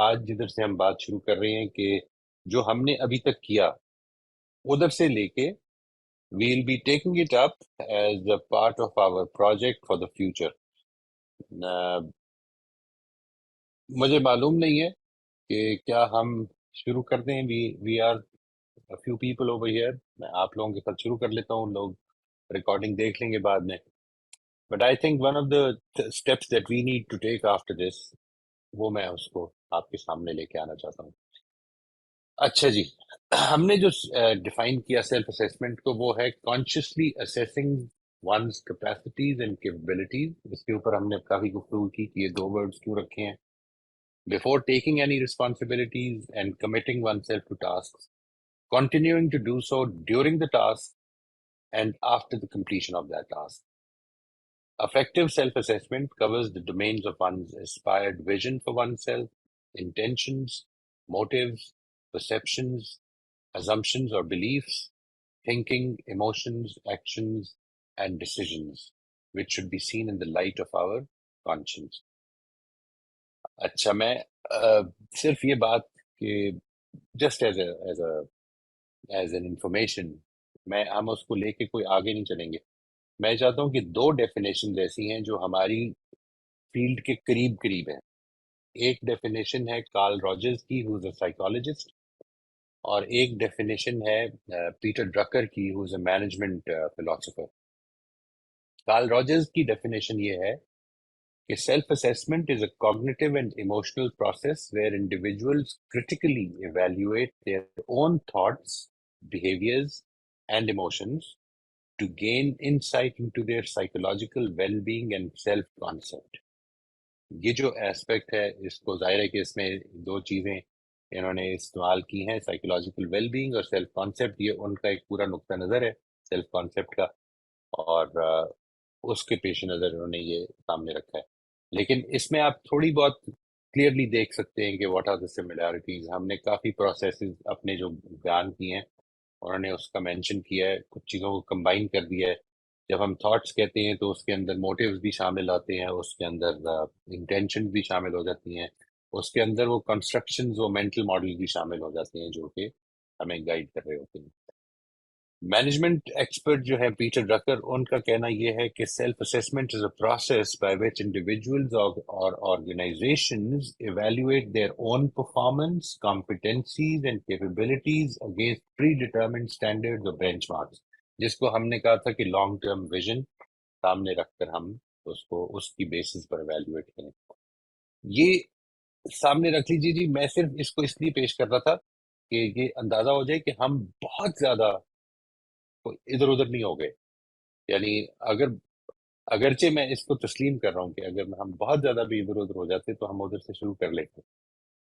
آج جدھر سے ہم بات شروع کر رہے ہیں کہ جو ہم نے ابھی تک کیا ادھر سے لے کے we'll be taking it up as a part of our project for the future. مجھے معلوم نہیں ہے کہ کیا ہم شروع کر دیں. we are a few people over here. میں آپ لوگوں کے ساتھ شروع کر لیتا ہوں, لوگ ریکارڈنگ دیکھ لیں گے بعد میں. But I think one of the steps that we need to take after this, وہ میں اس کو آپ کے سامنے لے کے آنا چاہتا ہوں. اچھا جی, ہم نے جو ڈیفائن کیا سیلف اسیسمنٹ کو وہ ہے consciously assessing one's capacities and capabilities. اس کے اوپر ہم نے کافی گفتگو کی کہ یہ دو ورڈز کیوں رکھے ہیں. Before taking any responsibilities and committing oneself to task, continuing to do so during the task and after the completion of that task. Effective self-assessment covers the domains of one's aspired vision for oneself, intentions, motives, perceptions, assumptions or beliefs, thinking, emotions, actions, and decisions, which should be seen in the light of our conscience. اچھا, میں صرف یہ بات کہ just as an information, ہم اس کو لے کے کوئی آگے نہیں چلیں گے. میں چاہتا ہوں کہ دو ڈیفینیشن ایسی ہیں جو ہماری فیلڈ کے قریب قریب ہیں. ایک ڈیفینیشن ہے کارل راجرز کی, who is a psychologist, اور ایک ڈیفینیشن ہے پیٹر ڈرکر کی, who is a management philosopher. Carl Rogers کی ڈیفینیشن یہ ہے کہ self assessment is a cognitive and emotional process where individuals critically evaluate their own thoughts, behaviors, and emotions to gain insight into their psychological well-being and self-concept. یہ جو aspect ہے, اس کو ظاہر ہے کہ اس میں دو چیزیں انہوں نے استعمال کی ہیں, سائیکولوجیکل ویل بینگ اور سیلف کانسیپٹ. یہ ان کا ایک پورا نقطہ نظر ہے سیلف کانسیپٹ کا, اور اس کے پیش نظر انہوں نے یہ سامنے رکھا ہے. لیکن اس میں آپ تھوڑی بہت کلیئرلی دیکھ سکتے ہیں کہ واٹ آر دا سملیرٹیز. ہم نے کافی پروسیسز اپنے جو بیان کیے ہیں انہوں نے اس کا مینشن کیا ہے, کچھ چیزوں کو کمبائن کر دیا ہے. جب ہم تھاٹس کہتے ہیں تو اس کے اندر موٹیوز بھی شامل آتے ہیں, اس کے اندر انٹینشنز بھی شامل ہو جاتی ہیں, اس کے اندر وہ کنسٹرکشنز, وہ مینٹل ماڈل بھی شامل ہو جاتے ہیں جو کہ ہمیں گائیڈ کر رہے ہوتے ہیں. مینجمنٹ ایکسپرٹ جو ہے پیٹر ڈرکر, ان کا کہنا یہ ہے کہ self assessment is a process by which individuals اور organisations evaluate their own performance, competencies and capabilities against pre determined standards اور بینچ مارکس, جس کو ہم نے کہا تھا کہ لانگ ٹرم ویژن سامنے رکھ کر ہم اس کو اس کی بیسس پر ایویلویٹ کریں. یہ سامنے رکھ لیجیے جی. میں صرف اس کو اس لیے پیش کر رہا تھا کہ یہ اندازہ ہو جائے کہ ہم بہت زیادہ ادھر ادھر نہیں ہو گئے. یعنی اگرچہ میں اس کو تسلیم کر رہا ہوں کہ اگر ہم بہت زیادہ بھی ادھر ادھر ہو جاتے تو ہم ادھر سے شروع کر لیتے,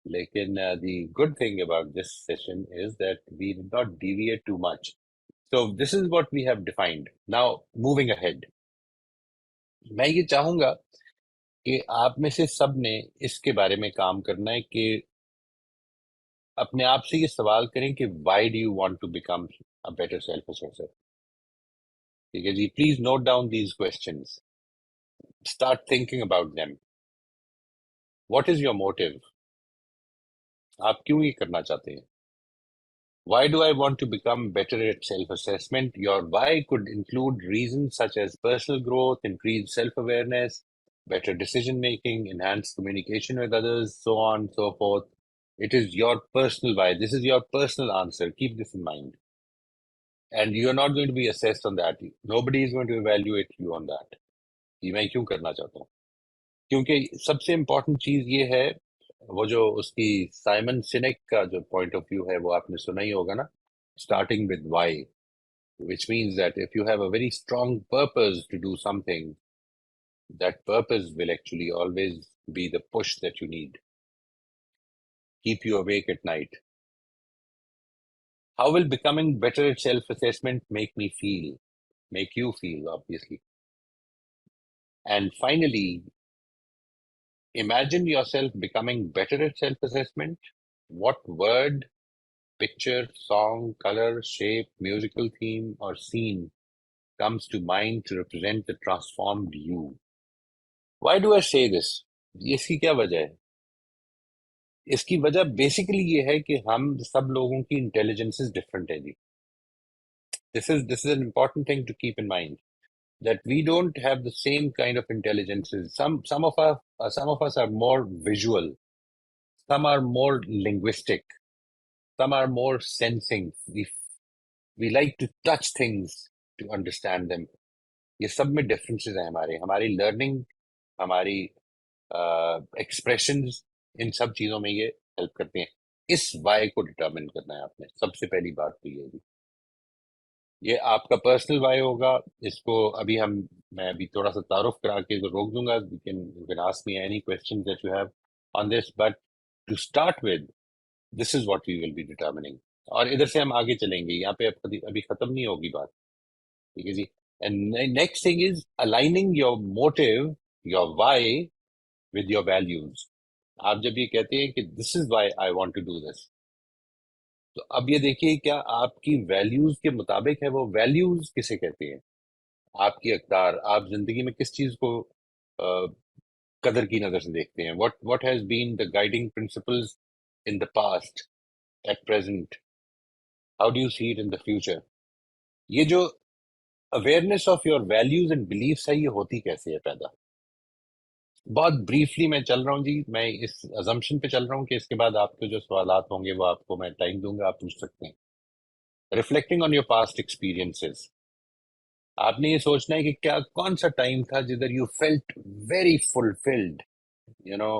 لیکن the good thing about this session is that we did not deviate too much. So this is what we have defined. Now moving ahead, میں یہ چاہوں گا کہ آپ میں سے سب نے اس کے بارے میں کام کرنا ہے کہ اپنے آپ سے یہ سوال کریں کہ why do you want to become a better self-assessor. ٹھیک ہے جی, please note down these questions, start thinking about them. What is your motive, آپ کیوں یہ کرنا چاہتے ہیں. Why do I want to become better at self-assessment? Your why could include reasons such as personal growth, increased self-awareness, better decision-making, enhanced communication with others, so on, so forth. It is your personal why. This is your personal answer. Keep this in mind. And you are not going to be assessed on that. Nobody is going to evaluate you on that. یہ میں کیوں کرنا چاہتا ہوں, کیونکہ سب سے important چیز یہ ہے, وہ جو اس کی سائمن سینیک کا جو پوائنٹ آف ویو ہے وہ آپ نے سنا ہی ہوگا نا, starting with Y, which means that if you have a very strong purpose to do something, that purpose will actually always be the push that you need, keep you awake at night. How will becoming better at self-assessment make me feel? Make you feel, obviously. And finally, imagine yourself becoming better at self-assessment. What word, picture, song, color, shape, musical theme, or scene comes to mind to represent the transformed you? Why do I say this? اس کی کیا وجہ ہے. اس کی وجہ basically یہ ہے کہ ہم سب لوگوں کی انٹیلیجنسز ڈفرنٹ ہے جی. This is an important thing to keep in mind, that we don't have the same kind of intelligences. Some of us are more visual, some are more linguistic, some are more sensing. We like to touch things to understand them. یہ سب میں differences ہیں ہماری learning, ہماری expressions, ان سب چیزوں میں یہ help کرتے ہیں. اس وائی کو ڈٹرمن کرنا ہے آپ نے. سب سے پہلی بات تو یہ بھی، یہ آپ کا پرسنل وائی ہوگا. اس کو میں ابھی تھوڑا سا تعارف کرا کے روک دوں گا. You can ask me any questions that you have on this, but to start with, this is what we will be determining. اور ادھر سے ہم آگے چلیں گے، یہاں پہ ابھی ختم نہیں ہوگی بات. ٹھیک ہے جی. And next thing is aligning your motive, your why with your values. آپ جب یہ کہتے ہیں کہ this is why I want to do this، تو اب یہ دیکھیے کیا آپ کی ویلیوز کے مطابق ہے. وہ ویلیوز کسے کہتے ہیں؟ آپ کی اقدار، آپ زندگی میں کس چیز کو قدر کی نظر سے دیکھتے ہیں. what has been the guiding principles in the past, at present, how do you see it in the future. یہ جو awareness of your values and beliefs ہے، یہ ہوتی کیسے ہے پیدا؟ بہت بریفلی میں چل رہا ہوں جی. میں اس ازمپشن پہ چل رہا ہوں کہ اس کے بعد آپ کے جو سوالات ہوں گے وہ آپ کو میں ٹائم دوں گا، آپ پوچھ سکتے ہیں. Reflecting on your past experiences, آپ نے یہ سوچنا ہے کہ کیا کون سا ٹائم تھا جدھر you felt very fulfilled, you know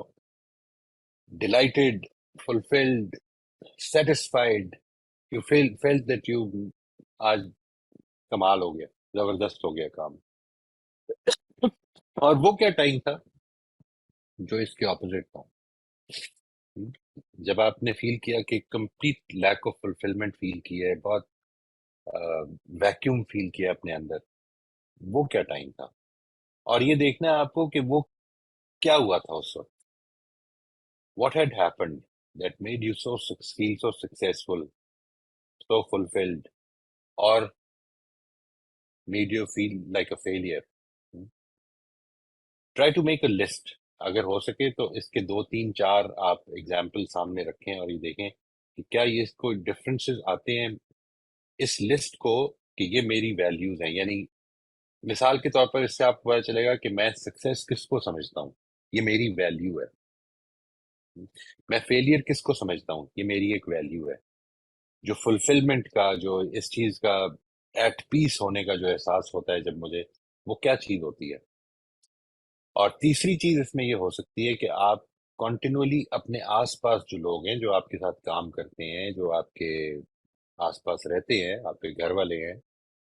delighted, fulfilled, satisfied, you felt that you آج کمال ہو گیا، زبردست ہو گیا کام. اور وہ کیا ٹائم تھا جو اس کے اپوزٹ تھا؟ جب آپ نے فیل کیا کہ کمپلیٹ لیک آف فلفلمنٹ فیل کیا ہے، بہت ویکیوم فیل کیا اپنے اندر، وہ کیا ٹائم تھا؟ اور یہ دیکھنا ہے آپ کو کہ وہ کیا ہوا تھا اس وقت. What had happened that made you feel so successful, so fulfilled, اور made you feel like a failure. Try to make a list. اگر ہو سکے تو اس کے 2 3 4 آپ ایگزامپل سامنے رکھیں اور یہ دیکھیں کہ کیا یہ کوئی ڈفرینسز آتے ہیں اس لسٹ کو، کہ یہ میری ویلیوز ہیں. یعنی مثال کے طور پر اس سے آپ کو پتا چلے گا کہ میں سکسیس کس کو سمجھتا ہوں، یہ میری ویلیو ہے. میں فیلئر کس کو سمجھتا ہوں، یہ میری ایک ویلیو ہے. جو فلفلمنٹ کا، جو اس چیز کا ایٹ پیس ہونے کا جو احساس ہوتا ہے جب مجھے، وہ کیا چیز ہوتی ہے. اور تیسری چیز اس میں یہ ہو سکتی ہے کہ آپ کنٹینولی اپنے آس پاس جو لوگ ہیں، جو آپ کے ساتھ کام کرتے ہیں، جو آپ کے آس پاس رہتے ہیں، آپ کے گھر والے ہیں،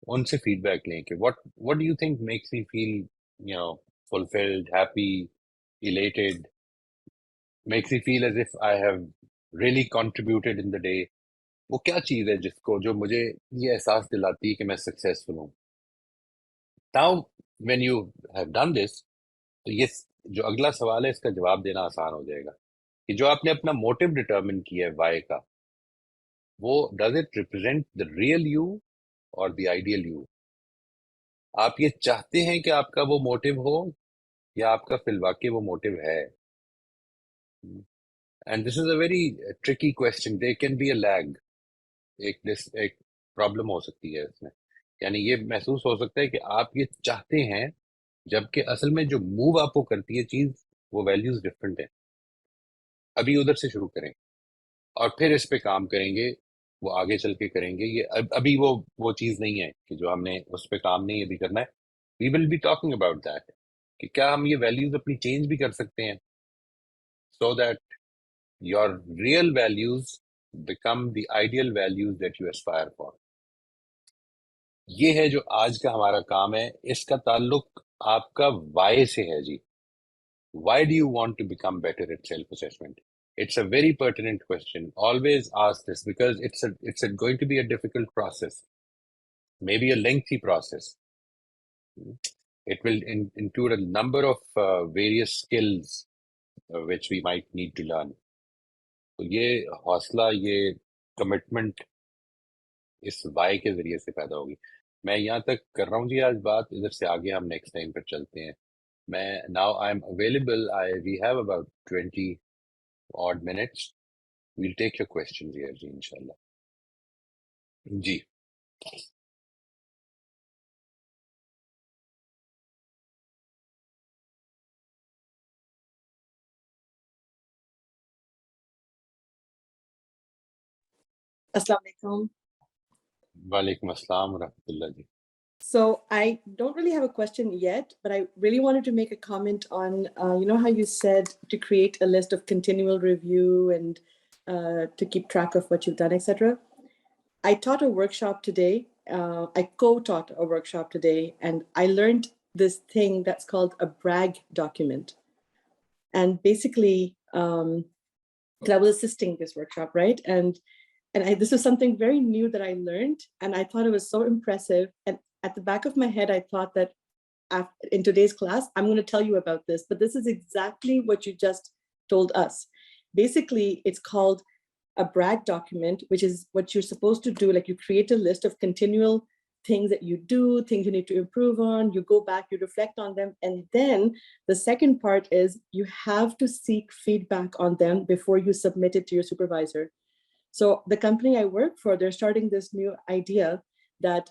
ان سے فیڈ بیک لیں کہ what do you think makes me feel, fulfilled, happy, elated, makes me feel as if I have really contributed in the day. وہ کیا چیز ہے جو مجھے یہ احساس دلاتی ہے کہ میں سکسیسفل ہوں. Now when you have done this، تو یہ جو اگلا سوال ہے اس کا جواب دینا آسان ہو جائے گا کہ جو آپ نے اپنا موٹو ڈٹرمن کیا ہے وائی کا، وہ does it represent the real you اور دی آئیڈیل یو. آپ یہ چاہتے ہیں کہ آپ کا وہ موٹو ہو، یا آپ کا فی الواقع وہ موٹو ہے؟ And this is a very tricky question. There can be a lag, ایک پرابلم ہو سکتی ہے اس میں. یعنی یہ محسوس ہو سکتا ہے کہ آپ یہ چاہتے ہیں، جبکہ اصل میں جو موو آپ کو کرتی ہے چیز، وہ ویلیوز ڈفرینٹ ہیں. ابھی ادھر سے شروع کریں اور پھر اس پہ کام کریں گے، وہ آگے چل کے کریں گے. یہ ابھی وہ چیز نہیں ہے کہ جو ہم نے اس پہ کام نہیں ابھی کرنا ہے. We will be talking about that, کہ کیا ہم یہ ویلیوز اپنی چینج بھی کر سکتے ہیں، so that your real values become the ideal values that you aspire for. یہ ہے جو آج کا ہمارا کام ہے. اس کا تعلق آپ کا وائی سے ہے جی. Why do you want to become better at self-assessment? It's a very pertinent question. Always ask this, because it's going to be a difficult process, maybe a lengthy process. It will include a number of various skills which we might need to learn. تو یہ حوصلہ، یہ commitment اس Y کے ذریعے سے پیدا ہوگی. میں یہاں تک کر رہا ہوں جی آج بات. ادھر سے آگے ہم نیکسٹ ٹائم پر چلتے ہیں. میں now I'm available. We have about 20 odd minutes. We'll take your questions here, ji, inshallah. Ji. Assalamu alaikum. Walaikum assalam wa rahmatullah ji. So I don't really have a question yet, but I really wanted to make a comment on, you know how you said to create a list of continual review and to keep track of what you've done, etc. I taught a workshop today. I co-taught a workshop today, and I learned this thing that's called a brag document. And basically, I was assisting this workshop, right? And this was something very new that I learned, and I thought it was so impressive. And at the back of my head, I thought that in today's class, I'm going to tell you about this, but this is exactly what you just told us. Basically, it's called a brag document, which is what you're supposed to do. Like, you create a list of continual things that you do, things you need to improve on, you go back, you reflect on them. And then the second part is you have to seek feedback on them before you submit it to your supervisor. So the company I work for, they're starting this new idea that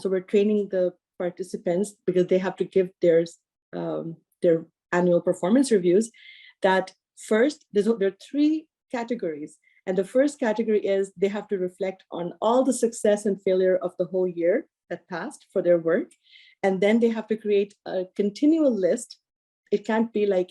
so we're training the participants because they have to give their annual performance reviews. That first, there are 3 categories, and the first category is they have to reflect on all the success and failure of the whole year that passed for their work, and then they have to create a continual list. It can't be like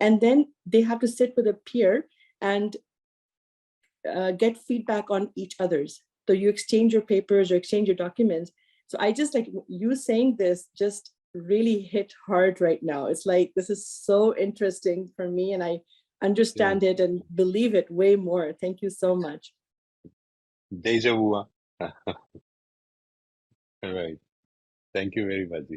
And then they have to sit with a peer and get feedback on each other's. So you exchange your papers or exchange your documents. So I just, like, you saying this just really hit hard right now. It's like, this is so interesting for me, and I understand it and believe it way more. Thank you so much. Deja vu. Right. Thank you very much, ji.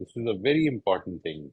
This is a very important thing.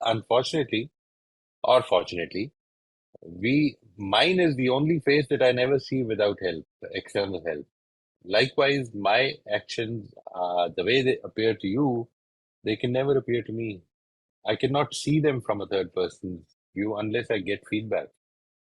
unfortunately or fortunately, mine is the only face that I never see without help, external help. Likewise, my actions, the way they appear to you, they can never appear to me. I cannot see them from a third person's view unless I get feedback.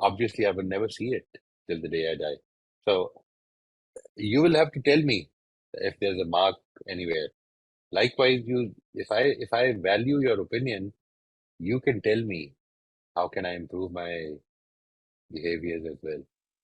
obviously I will never see it till the day I die. So you will have to tell me if there's a mark anywhere. Likewise, if I value your opinion, you can tell me how can I improve my behaviors as well,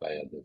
by others.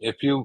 If you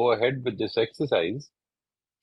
go ahead with this exercise,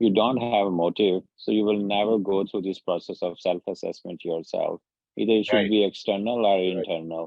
you don't have a motive, so you will never go through this process of self-assessment yourself. Either it should Right. be external or Right. internal.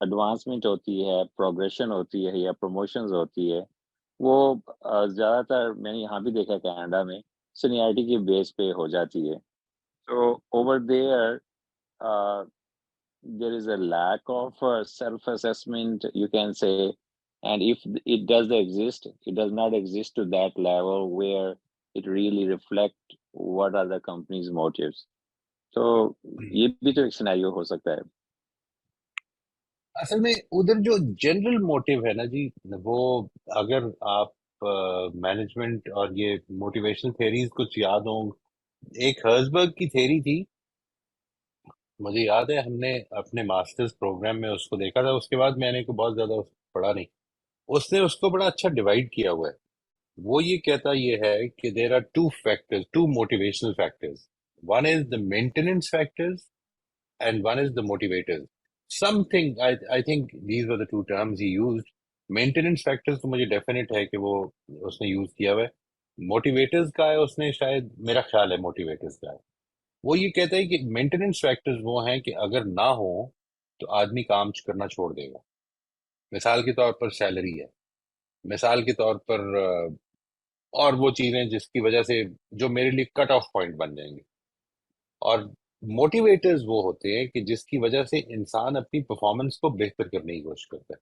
Advancement ہوتی ہے، progression ہوتی ہے یا promotions ہوتی ہے، وہ زیادہ تر میں نے یہاں بھی دیکھا کینیڈا میں سینیارٹی کے بیس پہ ہو جاتی ہے. تو over there there is a lack of self-assessment, you can say, and if it does exist, it does not exist to that level where it really reflect what are the company's motives. تو یہ بھی تو ایک scenario ہو سکتا ہے. اصل میں ادھر جو جنرل موٹیو ہے نا جی، وہ اگر آپ مینجمنٹ اور یہ موٹیویشنل تھیریز کچھ یاد ہوں، ایک ہرزبرگ کی تھیری تھی، مجھے یاد ہے ہم نے اپنے ماسٹرز پروگرام میں اس کو دیکھا تھا، اس کے بعد میں نے کو بہت زیادہ پڑھا نہیں. اس نے اس کو بڑا اچھا ڈیوائڈ کیا ہوا ہے. وہ یہ کہتا یہ ہے کہ there are two factors, two motivational factors. One is the maintenance factors and one is the motivators. Something I think these are the two terms he used. Maintenance factors تو مجھے ڈیفینیٹ ہے کہ وہ اس نے use کیا ہوا ہے. Motivators کا ہے اس نے شاید، میرا خیال ہے موٹیویٹرز کا ہے. وہ یہ کہتا ہے کہ مینٹیننس فیکٹرز وہ ہیں کہ اگر نہ ہوں تو آدمی کام کرنا چھوڑ دے گا. مثال کے طور پر سیلری ہے، مثال کے طور پر اور وہ چیزیں جس کی وجہ سے جو میرے لیے کٹ آف پوائنٹ بن جائیں گے. اور موٹیویٹرز وہ ہوتے ہیں کہ جس کی وجہ سے انسان اپنی پرفارمنس کو بہتر کرنے کی کوشش کرتا ہے.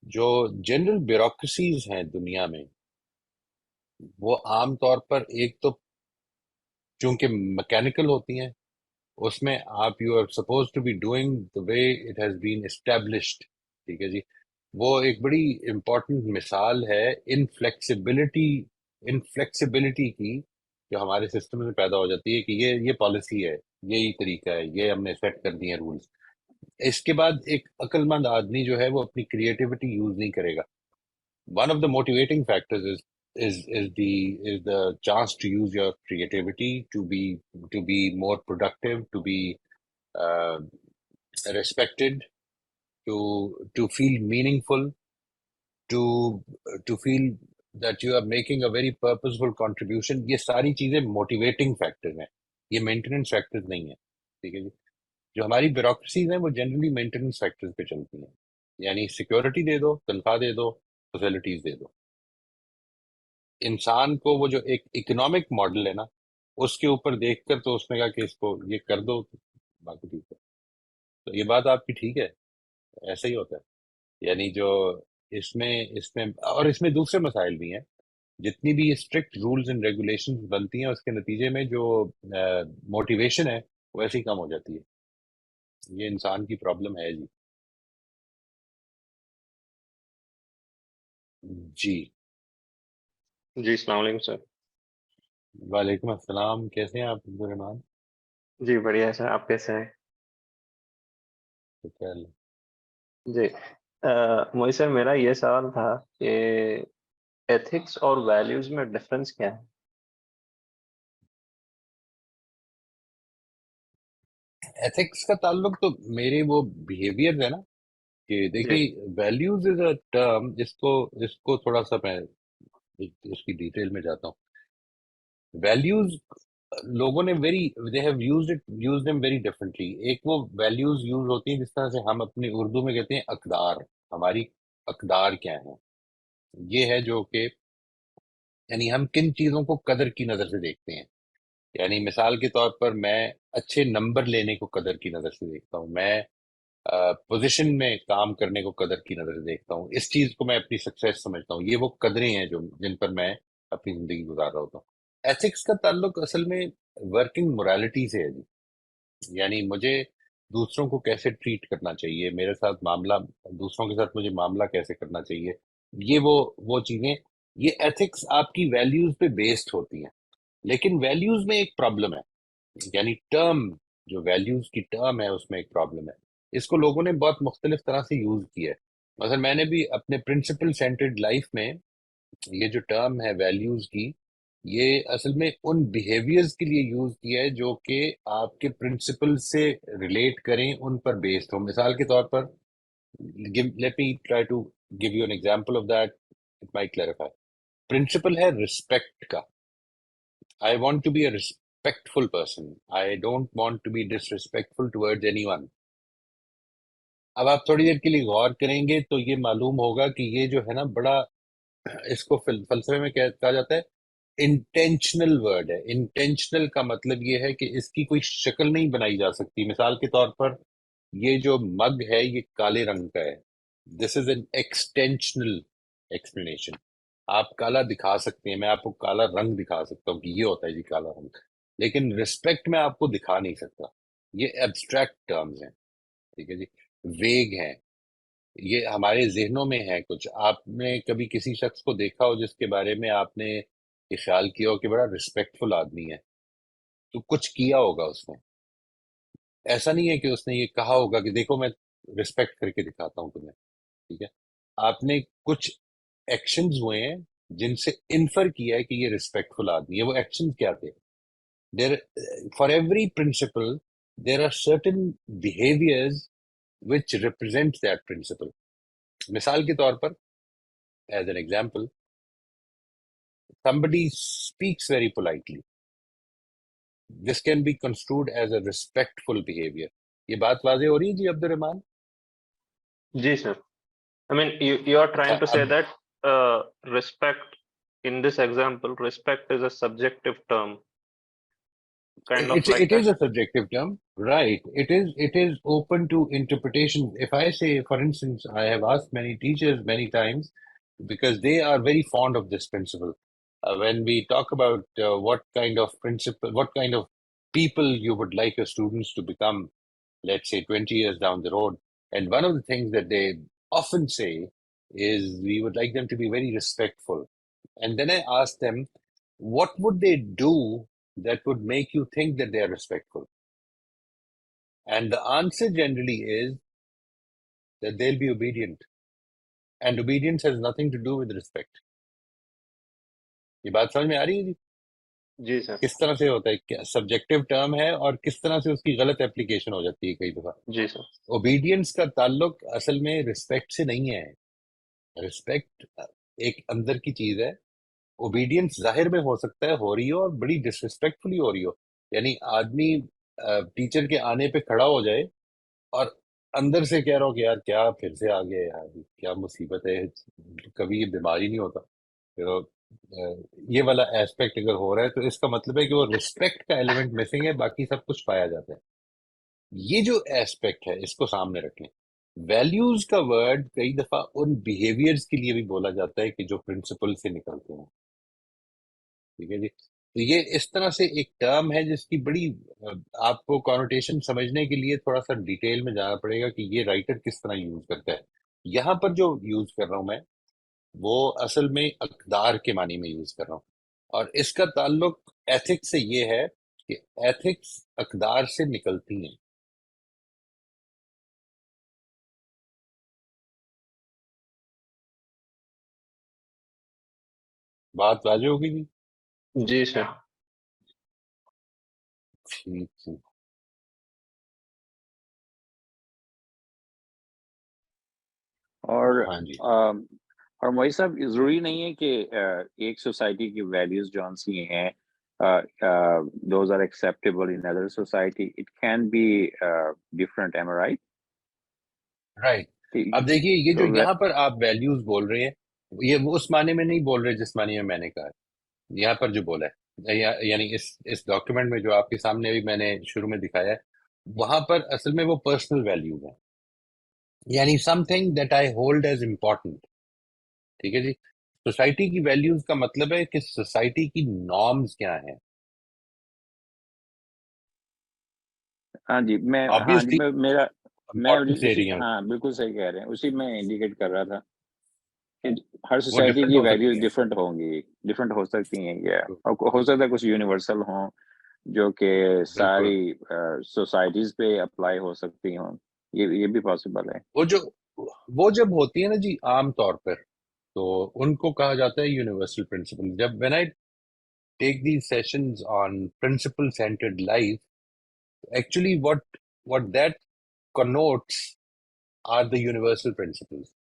جو جنرل بیوروکریسیز ہیں دنیا میں، وہ عام طور پر ایک تو چونکہ میکینیکل ہوتی ہیں، اس میں آپ you are supposed to be doing the way it has been established. ٹھیک ہے جی. وہ ایک بڑی امپورٹنٹ مثال ہے انفلیکسیبلٹی کی، جو ہمارے سسٹم میں پیدا ہو جاتی ہے کہ یہ پالیسی ہے، یہی طریقہ ہے، یہ ہم نے سیٹ کر دی ہیں رولز. اس کے بعد ایک عقل مند آدمی جو ہے وہ اپنی کریٹیوٹی یوز نہیں کرے گا. One of the motivating factors is the chance to use your creativity to be more productive, to be uh, respected, to feel meaningful, to to feel that you are making a very purposeful contribution. یہ ساری چیزیں motivating factor ہیں، یہ maintenance factor نہیں ہیں. ٹھیک ہے جی. جو ہماری بیوروکریسیز ہیں وہ جنرلی مینٹیننس فیکٹر پہ چلتی ہیں، یعنی سیکورٹی دے دو، تنخواہ دے دو، فیسلٹیز دے دو. انسان کو وہ جو ایک اکنامک ماڈل ہے نا، اس کے اوپر دیکھ کر تو اس نے کہا کہ اس کو یہ کر دو، باقی ٹھیک ہے. تو یہ بات آپ کی ٹھیک ہے، ایسا ہی ہوتا ہے. یعنی جو اس میں اور اس میں دوسرے مسائل بھی ہیں. جتنی بھی اسٹرکٹ رولز اینڈ ریگولیشن بنتی ہیں، اس کے نتیجے میں جو موٹیویشن ہے وہ ایسی کم ہو جاتی ہے. یہ انسان کی پرابلم ہے جی. جی جی السلام علیکم سر. وعلیکم السلام. کیسے ہیں آپ عبدالرحمان؟ جی بڑھیا ہے سر، آپ کیسے ہیں؟ شکر اللہ. جی موئی سر، میرا یہ سوال تھا کہ ایتھکس اور ویلیوز میں ڈفرنس کیا ہے؟ ایتھکس کا تعلق تو میرے وہ بیہیویئر ہے نا، کہ جی دیکھیے ویلیوز از اے ٹرم، اس کو تھوڑا سا میں اس کی ڈیٹیل میں جاتا ہوں. ویلیوز لوگوں نے they have used them very differently. ایک وہ ویلیوز یوز ہوتی ہیں جس طرح سے ہم اپنی اردو میں کہتے ہیں اقدار. ہماری اقدار کیا ہیں؟ یہ ہے جو کہ یعنی ہم کن چیزوں کو قدر کی نظر سے دیکھتے ہیں. یعنی مثال کے طور پر میں اچھے نمبر لینے کو قدر کی نظر سے دیکھتا ہوں، میں پوزیشن میں کام کرنے کو قدر کی نظر سے دیکھتا ہوں، اس چیز کو میں اپنی سکسیس سمجھتا ہوں. یہ وہ قدریں ہیں جن پر میں اپنی زندگی گزار رہا ہوتا ہوں. ایتھکس کا تعلق اصل میں ورکنگ مورالٹی سے ہے جی. یعنی مجھے دوسروں کو کیسے ٹریٹ کرنا چاہیے، میرے ساتھ معاملہ، دوسروں کے ساتھ مجھے معاملہ کیسے کرنا چاہیے. یہ وہ چیزیں، یہ ایتھکس آپ کی ویلیوز پہ بیسڈ ہوتی ہیں. لیکن ویلیوز میں ایک پرابلم ہے، یعنی ٹرم، جو ویلیوز کی ٹرم ہے اس میں ایک پرابلم ہے. اس کو لوگوں نے بہت مختلف طرح سے یوز کیا ہے. مثلا میں نے بھی اپنے پرنسپل سینٹرڈ لائف میں یہ جو ٹرم ہے ویلیوز کی، یہ اصل میں ان بیہیویئرز کے لیے یوز کیا ہے جو کہ آپ کے پرنسپل سے ریلیٹ کریں، ان پر بیسڈ ہو. مثال کے طور پر let me try to give you an example of that, it may clarify. Principle ہے رسپیکٹ کا. I want to be a respectful person. I don't want to be disrespectful towards anyone. اب آپ تھوڑی دیر کے لیے غور کریں گے تو یہ معلوم ہوگا کہ یہ جو ہے نا بڑا، اس کو فلسفے میں کہا جاتا ہے انٹینشنل ورڈ ہے. انٹینشنل کا مطلب یہ ہے کہ اس کی کوئی شکل نہیں بنائی جا سکتی. مثال کے طور پر یہ جو مگ ہے یہ کالے رنگ کا ہے. دس از این ایکسٹینشنل ایکسپلینیشن. آپ کالا دکھا سکتے ہیں، میں آپ کو کالا رنگ دکھا سکتا ہوں کہ یہ ہوتا ہے جی کالا رنگ، لیکن رسپیکٹ میں آپ کو دکھا نہیں سکتا. یہ ایبسٹریکٹ ٹرمز ہیں، ٹھیک ہے جی، ویگ ہیں، یہ ہمارے ذہنوں میں ہے. کچھ آپ نے کبھی کسی شخص کو دیکھا ہو جس کے بارے میں آپ نے یہ خیال کیا ہو کہ بڑا رسپیکٹفل آدمی ہے، تو کچھ کیا ہوگا اس نے. ایسا نہیں ہے کہ اس نے یہ کہا ہوگا کہ دیکھو میں رسپیکٹ کر کے دکھاتا ہوں تمہیں، ٹھیک ہے. آپ نے کچھ ایکشنز ہوئے ہیں جن سے انفر کیا ہے کہ یہ رسپیکٹفل آدمی ہے. وہ ایکشن کیا تھے؟ There for every principle there are certain behaviours which represent that principle. مثال کے طور پر as an example, somebody speaks very politely. This can be construed as a respectful behavior. یہ بات واضح ہو رہی ہے جی عبد الرحمان؟ جی سر. I mean, you are trying to say اب that respect, in this example, respect is a subjective term, kind of like it is that. a subjective term, right? It is open to interpretation. If I say, for instance, I have asked many teachers many times because they are very fond of this principle. When we talk about what kind of principle, what kind of people you would like your students to become, let's say 20 years down the road, and one of the things that they often say is we would like them to be very respectful. And then I ask them, what would they do that would make you think that they are respectful? And the answer generally is that they'll be obedient. And obedience has nothing to do with respect. یہ بات سمجھ میں آ رہی ہے جی؟ جی سر. کس طرح سے ہوتا ہے، کیا سبجیکٹو ٹرم ہے اور کس طرح سے اس کی غلط اپلیکیشن ہو جاتی ہے کئی دفعہ. جی سر. اوبیڈینس کا تعلق اصل میں رسپیکٹ سے نہیں ہے. رسپیکٹ ایک اندر کی چیز ہے. اوبیڈینس ظاہر میں ہو سکتا ہے ہو رہی ہو اور بڑی ڈسرسپیکٹفلی ہو رہی ہو. یعنی آدمی ٹیچر کے آنے پہ کھڑا ہو جائے اور اندر سے کہہ رہا ہو کہ یار کیا پھر سے آ گیا یار، کیا مصیبت ہے، کبھی یہ بیماری نہیں ہوتا. یہ والا ایسپیکٹ اگر ہو رہا ہے تو اس کا مطلب ہے کہ وہ رسپیکٹ کا ایلیمنٹ مسنگ ہے، باقی سب کچھ پایا جاتا ہے. یہ جو ایسپیکٹ ہے اس کو سامنے رکھیں. ویلیوز کا ورڈ کئی دفعہ ان بیہیویئرز کے لیے بھی بولا جاتا ہے کہ جو پرنسپل سے نکلتے ہیں، ٹھیک ہے جی. تو یہ اس طرح سے ایک ٹرم ہے جس کی بڑی آپ کو کانوٹیشن سمجھنے کے لیے تھوڑا سا ڈیٹیل میں جانا پڑے گا کہ یہ رائٹر کس طرح یوز کرتا ہے. یہاں پر جو یوز کر رہا ہوں میں وہ اصل میں اقدار کے معنی میں یوز کر رہا ہوں، اور اس کا تعلق ایتھکس سے یہ ہے کہ ایتھکس اقدار سے نکلتی ہیں. بات واضح ہوگی جی؟ جی سر. ٹھیک ٹھیک. اور ہاں جی. اور موئی صاحب ضروری نہیں ہے کہ ایک سوسائٹی کی ویلیوز جو سی ہیں those are acceptable in other society. It can be different. Am I right? Right. اب دیکھیے یہ جو تو یہاں پر آپ ویلیوز بول رہے ہیں یہ وہ اس معنی میں نہیں بول رہے جس معنی میں نے کہا. یہاں پر جو بولا ہے یعنی اس ڈاکیومنٹ میں جو آپ کے سامنے ابھی میں نے شروع میں دکھایا ہے وہاں پر اصل میں وہ پرسنل ویلیوز ہیں، یعنی some thing that I hold as important. ٹھیک ہے جی. سوسائٹی کی ویلیوز کا مطلب ہے کہ سوسائٹی کی نارمز کیا ہیں. ہاں جی آبویسلی میرا میں امپورٹنس دے اسی رہی ہیں ہاں بالکل صحیح کہہ رہے ہیں، اسی میں انڈیکیٹ کر رہا تھا کہ ہر وہ سوسائٹی ڈفرینٹ کی ہو سکتی ویلیوز ہیں. ڈفرینٹ ہوں گی، ڈفرینٹ ہو سکتی ہیں. اور ہو سکتا ہے کچھ یونیورسل ہوں جو کہ بالکل. ساری سوسائٹیز پہ اپلائی ہو سکتی ہوں. یہ بھی پاسبل ہے. وہ جب ہوتی ہے نا جی عام طور پر تو ان کو کہا جاتا ہے یونیورسل پرنسپل. جب when I take these sessions on principle centered life, actually what that connotes are the universal principles.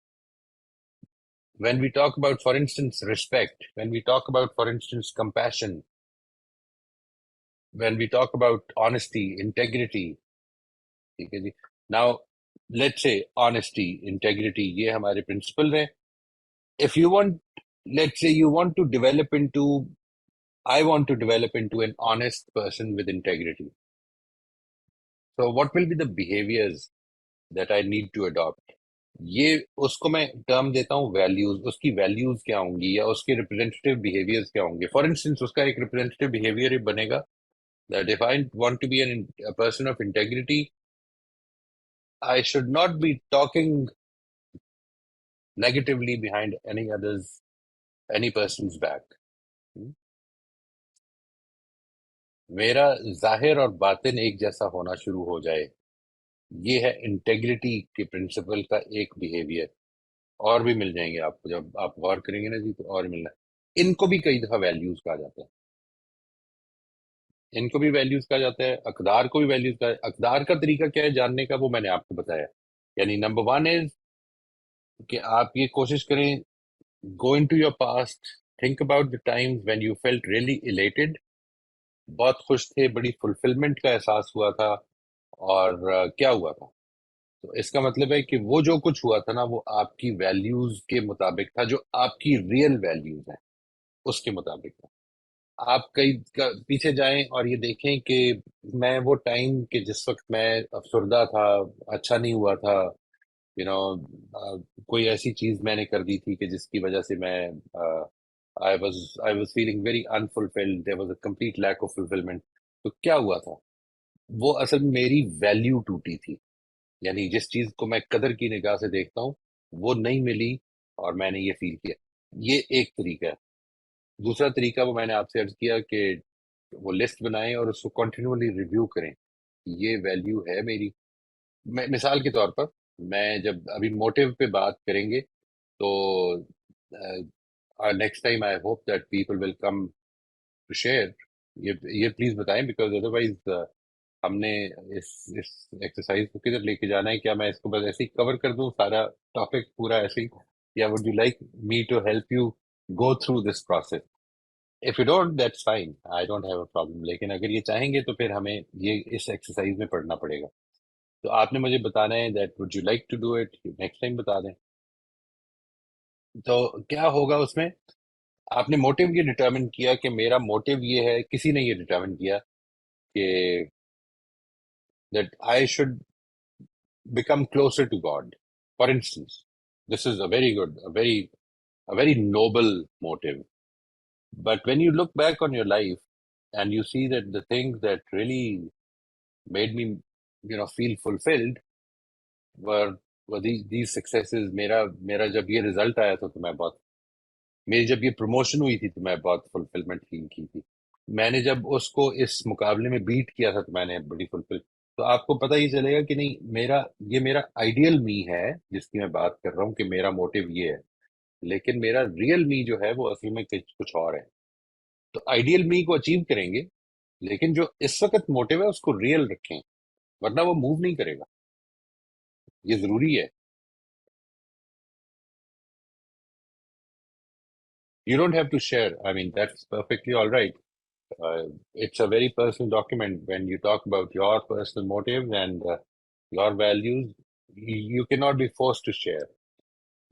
When we talk about, for instance, respect, when we talk about, for instance, compassion, when we talk about honesty, integrity, ٹھیک ہے جی. Now let's say honesty, integrity, یہ ہمارے principal ہیں. If you want, let's say you want to develop into, I want to develop into an honest person with integrity. So what will be the behaviors that I need to adopt? یہ اس کو میں term دیتا ہوں values. اس کی values کیا ہوں گی یا اس کے ریپرزینٹیو بیہیویئرز کیا ہوں گے. فار انسٹنس اس کا ایک ریپرزینٹیو بیہیویئر بنے گا that if I want to be a person of integrity, I should not be talking negatively behind any person's back. میرا ظاہر اور باطن ایک جیسا ہونا شروع ہو جائے, یہ ہے انٹیگریٹی کے پرنسپل کا ایک بیہیویئر. اور بھی مل جائیں گے آپ کو, جب آپ غور کریں گے نا جی تو اور ملنا ہے. ان کو بھی کئی دفعہ ویلیوز کہا جاتا ہے, ان کو بھی ویلیوز کہا جاتا ہے, اقدار کو بھی ویلیوز کہا. اقدار کا طریقہ کیا ہے جاننے کا, وہ میں نے آپ کو بتایا. یعنی نمبر 1 از کہ آپ یہ کوشش کریں, go into your past, think about the times when you felt really elated, بہت خوش تھے, بڑی فلفلمنٹ کا احساس ہوا تھا, اور کیا ہوا تھا. تو اس کا مطلب ہے کہ وہ جو کچھ ہوا تھا نا, وہ آپ کی ویلیوز کے مطابق تھا, جو آپ کی ریئل ویلیوز ہیں اس کے مطابق تھا. آپ کئی پیچھے جائیں اور یہ دیکھیں کہ میں وہ ٹائم کہ جس وقت میں افسردہ تھا, اچھا نہیں ہوا تھا, کوئی ایسی چیز میں نے کر دی تھی کہ جس کی وجہ سے میں I was feeling very unfulfilled, there was a complete lack of fulfillment. تو کیا ہوا تھا, وہ اصل میں میری ویلیو ٹوٹی تھی. یعنی جس چیز کو میں قدر کی نگاہ سے دیکھتا ہوں وہ نہیں ملی اور میں نے یہ فیل کیا. یہ ایک طریقہ ہے. دوسرا طریقہ وہ میں نے آپ سے عرض کیا کہ وہ لسٹ بنائیں اور اس کو کنٹینیولی ریویو کریں, یہ ویلیو ہے میری. مثال کے طور پر میں جب ابھی موٹیو پہ بات کریں گے تو next time I hope that people will come to share. یہ پلیز بتائیں, بیکاز ادروائز ہم نے اس ایکسرسائز کو کدھر لے کے جانا ہے. کیا میں اس کو بس ایسے ہی کور کر دوں سارا ٹاپک پورا ایسے ہی, یا would you like me to help you go through this process? If you don't, that's fine. I don't have a problem. لیکن اگر یہ چاہیں گے تو پھر ہمیں یہ اس ایکسرسائز میں پڑھنا پڑے گا. تو آپ نے مجھے بتانا ہے that would you like to do it, next time بتا دیں. تو کیا ہوگا اس میں, آپ نے موٹیو یہ ڈٹرمن کیا کہ میرا موٹیو یہ ہے, کسی نے یہ ڈٹرمن کیا کہ that I should become closer to God. For instance, this is a very good, a very noble motive. But when you look back on your life and you see that the things that really made me, feel fulfilled were these successes. میرا جب یہ result آیا تھا تو میں بہت, میری جب یہ پروموشن ہوئی تھی تو میں بہت فلفلمنٹ فیل کی تھی. میں نے جب اس کو اس مقابلے میں بیٹ کیا تھا تو میں نے بڑی فلفل. تو آپ کو پتہ ہی چلے گا کہ نہیں, یہ میرا آئیڈیل می ہے جس کی میں بات کر رہا ہوں کہ میرا موٹیو یہ ہے, لیکن میرا ریئل می جو ہے وہ اصل میں کچھ اور ہے. تو آئیڈیل می کو اچیو کریں گے, لیکن جو اس وقت موٹیو ہے اس کو ریئل رکھیں, ورنہ وہ موو نہیں کرے گا. یہ ضروری ہے. You don't have to share. I mean, that's perfectly all right. It's a very personal document. When you talk about your personal motives and your values, you cannot be forced to share.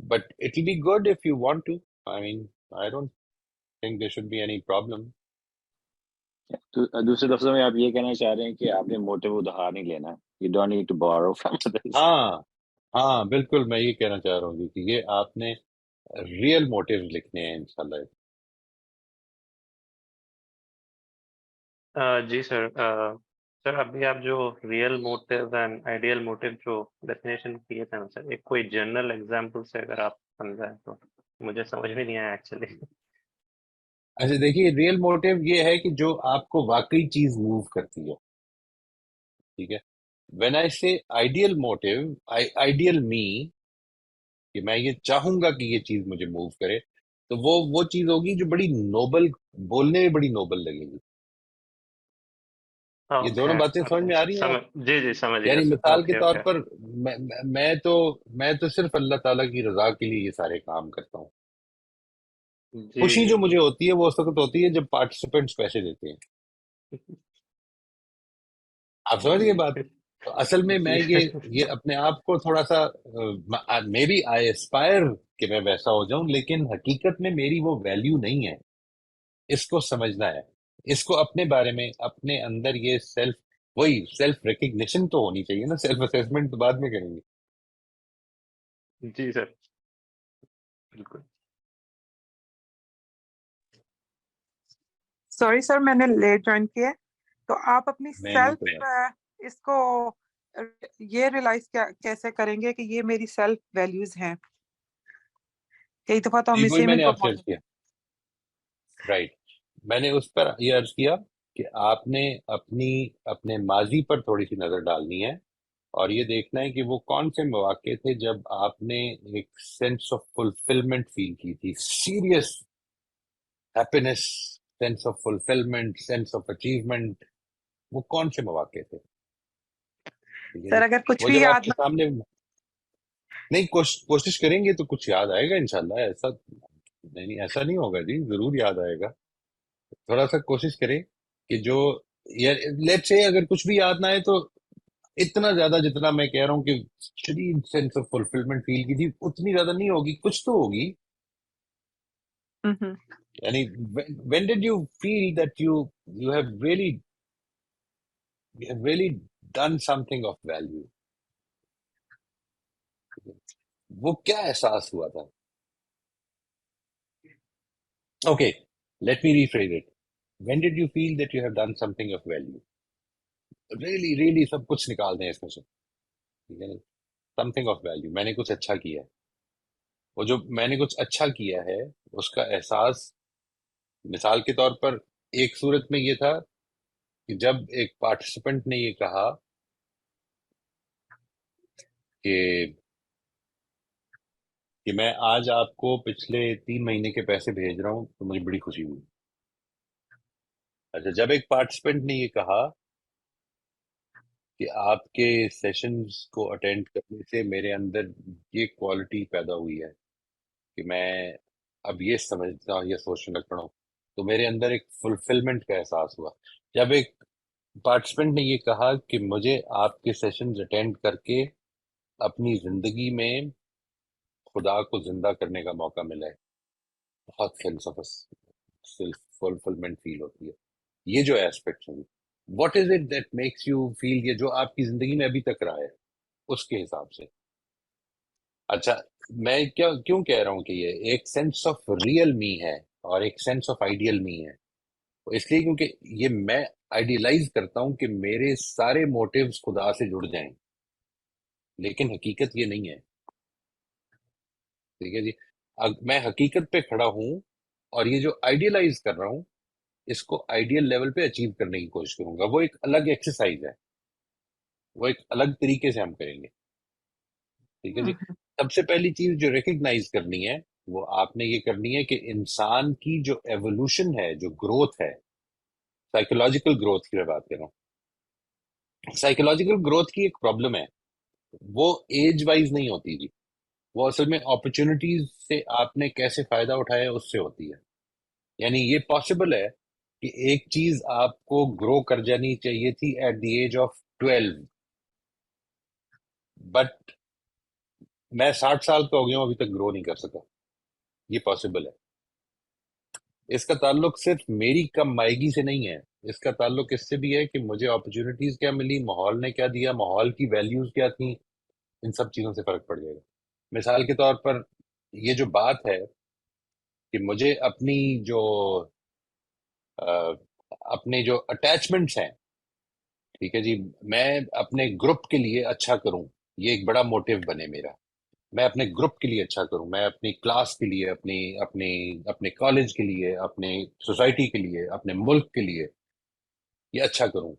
But it will be good if you want to. I mean, I don't think there should be any problem. دوسرے لفظوں میں آپ یہ کہنا چاہ رہے ہیں کہ آپ نے موٹیو ادھار نہیں لینا, you don't need to borrow from others. ہاں بالکل, میں یہ کہنا چاہ رہا ہوں کہ یہ آپ نے ریئل موٹیو لکھنے ہیں انشاءاللہ. جی سر. سر ابھی آپ جو real motive and ideal motive جو ڈیفینیشن کیے تھے نا سر, ایک کوئی جنرل ایگزامپل سے اگر آپ سمجھائیں تو مجھے سمجھ میں نہیں آیا ایکچولی. اچھا دیکھیے, ریئل موٹیو یہ ہے کہ جو آپ کو واقعی چیز موو کرتی ہے. ٹھیک ہے, وین آئی سے آئیڈیل موٹیو, آئیڈیل می, کہ میں یہ چاہوں گا کہ یہ چیز مجھے موو کرے, تو وہ چیز ہوگی جو بڑی نوبل, بولنے میں بڑی نوبل لگے گی. یہ دونوں باتیں سمجھ میں آ رہی ہیں آپ؟ جی سمجھ گیا. یعنی مثال کے طور پر میں تو صرف اللہ تعالیٰ کی رضا کے لیے یہ سارے کام کرتا ہوں. خوشی جو مجھے ہوتی ہے وہ اس وقت ہوتی ہے جب پارٹیسپینٹس پیسے دیتے ہیں. آپ سمجھ گئے بات؟ تو اصل میں میں یہ اپنے آپ کو تھوڑا سا مے بی آئی اسپائر کہ میں ویسا ہو جاؤں، لیکن حقیقت میں میری وہ ویلیو نہیں ہے. اس کو سمجھنا ہے، اس کو اپنے بارے میں اپنے اندر یہ وہی سیلف ریکگنیشن تو ہونی چاہیے نا. سیلف اسیسمنٹ تو بعد میں کریں گے. جی سر، بالکل. سوری سر، میں نے لیٹ جوائن کیا ہے. تو آپ اپنی میں نہیں سیلف کرا. اس کو یہ ریلائز کیسے کریں گے کہ یہ میری سیلف ویلیوز ہیں؟ کئی دفعہ تو ہم وہی اسے میں میں نے آپ سے پرموٹ. عرض کیا. رائٹ. میں نے اس پر یہ عرض کیا کہ آپ نے اپنے ماضی پر تھوڑی سی نظر ڈالنی ہے اور یہ دیکھنا ہے کہ وہ کون سے مواقع تھے جب آپ نے ایک سینس آف فلفلمنٹ فیل کی تھی، serious happiness, sense of fulfilment, sense of achievement. وہ کون سے مواقع تھے؟ ٹھیک ہے سر جی. اگر کچھ وہ بھی جب آپ یاد کے سامنے نہیں کوشش کریں گے تو کچھ یاد آئے گا انشاءاللہ. ایسا نہیں، ایسا نہیں ہوگا جی، ضرور یاد آئے گا. تھوڑا سا کوشش کریں کہ جو لیٹ سے اگر کچھ بھی یاد نہ آئے تو اتنا زیادہ جتنا میں کہہ رہا ہوں کہ شدید سینس آف فلفلمنٹ فیل کی تھی اتنی زیادہ نہیں ہوگی، کچھ تو ہوگی. یعنی when did you feel that you have really done something of value؟ وہ کیا احساس ہوا تھا؟ Okay, let me rephrase it. when did you feel that you have done something of value؟ really سب کچھ نکال دیں اس میں سے. ٹھیک ہے نا؟ something of value، میں نے کچھ اچھا کیا ہے. وہ جو میں نے کچھ اچھا کیا ہے اس کا احساس مثال کے طور پر ایک صورت میں یہ تھا کہ جب ایک پارٹیسپینٹ نے یہ کہا کہ میں آج آپ کو پچھلے 3 مہینے کے پیسے بھیج رہا ہوں تو مجھے بڑی خوشی ہوئی. اچھا، جب ایک پارٹیسپینٹ نے یہ کہا کہ آپ کے سیشنز کو اٹینڈ کرنے سے میرے اندر یہ کوالٹی پیدا ہوئی ہے کہ میں اب یہ سمجھتا ہوں، یہ سوچنے لگ پڑا ہوں، تو میرے اندر ایک فلفلمنٹ کا احساس ہوا. جب ایک پارٹیسپینٹ نے یہ کہا کہ مجھے آپ کے سیشنز اٹینڈ کر کے اپنی زندگی میں خدا کو زندہ کرنے کا موقع ملا ہے، بہت sense of self fulfilment feel ہوتی ہے. یہ جو ایسپیکٹس ہیں، what is it that makes you feel, یہ جو آپ کی زندگی میں ابھی تک رہا ہے اس کے حساب سے. اچھا، میں کیوں کہہ رہا ہوں کہ یہ ایک سینس آف ریئل می ہے اور ایک سینس آف آئیڈیل می ہے. اس لیے کیونکہ یہ میں آئیڈیلائز کرتا ہوں کہ میرے سارے موٹیوز خدا سے جڑ جائیں، لیکن حقیقت یہ نہیں ہے. ٹھیک ہے جی. میں حقیقت پہ کھڑا ہوں اور یہ جو آئیڈیلائز کر رہا ہوں اس کو آئیڈیل لیول پہ اچیو کرنے کی کوشش کروں گا. وہ ایک الگ ایکسرسائز ہے، وہ ایک الگ طریقے سے ہم کریں گے. ٹھیک ہے جی. سب سے پہلی چیز جو ریکگنائز کرنی ہے وہ آپ نے یہ کرنی ہے کہ انسان کی جو ایوولوشن ہے، جو گروتھ ہے، سائیکولوجیکل گروتھ کی میں بات کر رہا ہوں. سائیکولوجیکل گروتھ کی ایک پرابلم ہے، وہ ایج وائز نہیں ہوتی جی. وہ اصل میں اپرچونٹیز سے آپ نے کیسے فائدہ اٹھایا اس سے ہوتی ہے. یعنی یہ پاسبل ہے کہ ایک چیز آپ کو گرو کر جانی چاہیے تھی at the age of 12، but میں 60 سال کا ہو گیا ہوں ابھی تک گرو نہیں کر سکا. یہ پاسبل ہے. اس کا تعلق صرف میری کم مائیگی سے نہیں ہے، اس کا تعلق اس سے بھی ہے کہ مجھے اپرچونٹیز کیا ملی، ماحول نے کیا دیا، ماحول کی ویلیوز کیا تھیں. ان سب چیزوں سے فرق پڑ جائے گا. مثال کے طور پر یہ جو بات ہے کہ مجھے اپنے جو اٹیچمنٹس ہیں، ٹھیک ہے جی، میں اپنے گروپ کے لیے اچھا کروں، یہ ایک بڑا موٹیو بنے میرا. میں اپنے گروپ کے لیے اچھا کروں، میں اپنی کلاس کے لیے، اپنے کالج کے لیے، اپنے سوسائٹی کے لیے، اپنے ملک کے لیے یہ اچھا کروں.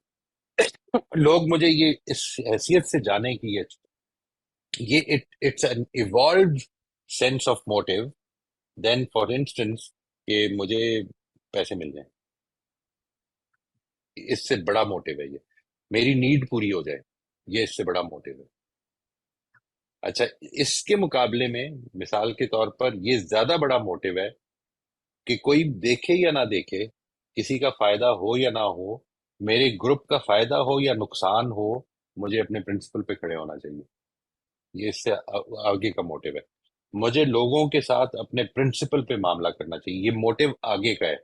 لوگ مجھے یہ اس حیثیت سے جانے کی یہ it's an evolved sense of motive then for instance کہ مجھے پیسے مل جائیں. اس سے بڑا موٹیو ہے یہ، میری نیڈ پوری ہو جائے، یہ اس سے بڑا موٹیو ہے. اچھا، اس کے مقابلے میں مثال کے طور پر یہ زیادہ بڑا موٹیو ہے کہ کوئی دیکھے یا نہ دیکھے، کسی کا فائدہ ہو یا نہ ہو، میرے گروپ کا فائدہ ہو یا نقصان ہو، مجھے اپنے پرنسپل پہ کھڑے ہونا چاہیے. یہ اس سے آگے کا موٹیو ہے. مجھے لوگوں کے ساتھ اپنے پرنسپل پہ معاملہ کرنا چاہیے. یہ موٹیو آگے کا ہے.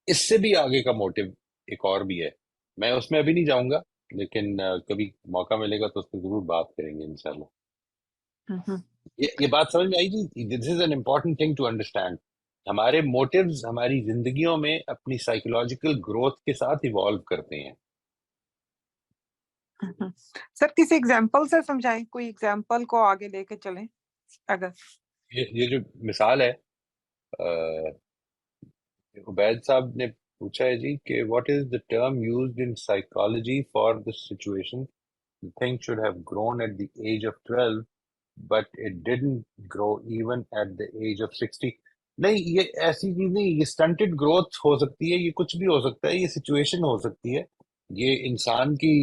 اس سے بھی آگے کا موٹیو ایک اور بھی ہے, میں اس میں ابھی نہیں جاؤں گا, لیکن کبھی موقع ملے گا تو اس پہ ضرور بات کریں گے انشاءاللہ. یہ بات سمجھ میں آئی جی. This is an important thing to understand. ہمارے موٹیوز ہماری زندگیوں میں اپنی سائیکولوجیکل گروتھ کے ساتھ ایوالو کرتے ہیں. سر کسی ایگزامپل سے سمجھائیں, کوئی ایگزامپل کو آگے لے کے چلیں اگر. یہ جو مثال ہے, عبید صاحب نے پوچھا ہے جی کہ what is the term used in psychology for this situation, the thing should have grown at the age of 12 but it didn't grow even at the age of 60. نہیں, یہ ایسی چیز نہیں, یہ stunted growth ہو سکتی ہے, یہ کچھ بھی ہو سکتا ہے, یہ سچویشن ہو سکتی ہے, یہ انسان کی